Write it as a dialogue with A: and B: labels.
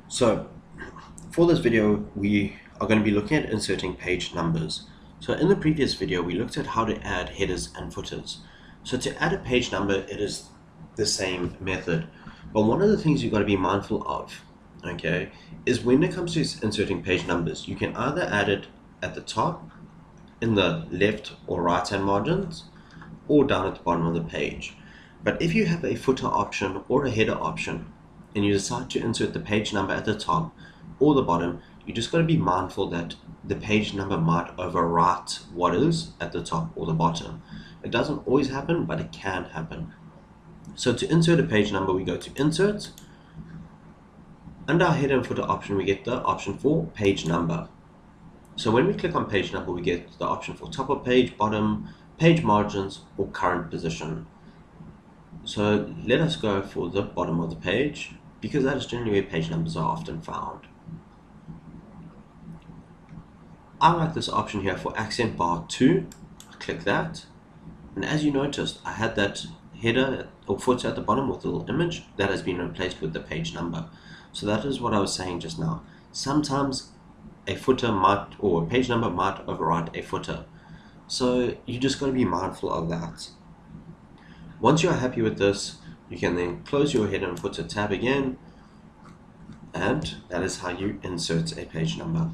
A: So for this video, we are going to be looking at inserting page numbers. So in the previous video, we looked at how to add headers and footers. So to add a page number, it is the same method. But one of the things you've got to be mindful of, okay, is when it comes to inserting page numbers, you can either add it at the top, in the left or right hand margins, or down at the bottom of the page. But if you have a footer option or a header option, and you decide to insert the page number at the top or the bottom, you just got to be mindful that the page number might overwrite what is at the top or the bottom. It doesn't always happen, but it can happen. So to insert a page number, we go to Insert. Under our header and footer option, we get the option for page number. So when we click on page number, we get the option for top of page, bottom, page margins, or current position. So let us go for the bottom of the page, because that is generally where page numbers are often found. I like this option here for accent bar 2. Click that, and as you noticed, I had that header or footer at the bottom with a little image that has been replaced with the page number. So that is what I was saying just now. Sometimes a footer might, or a page number might override a footer. So you just got to be mindful of that. Once you are happy with this, you can then close your header and footer tab again, and that is how you insert a page number.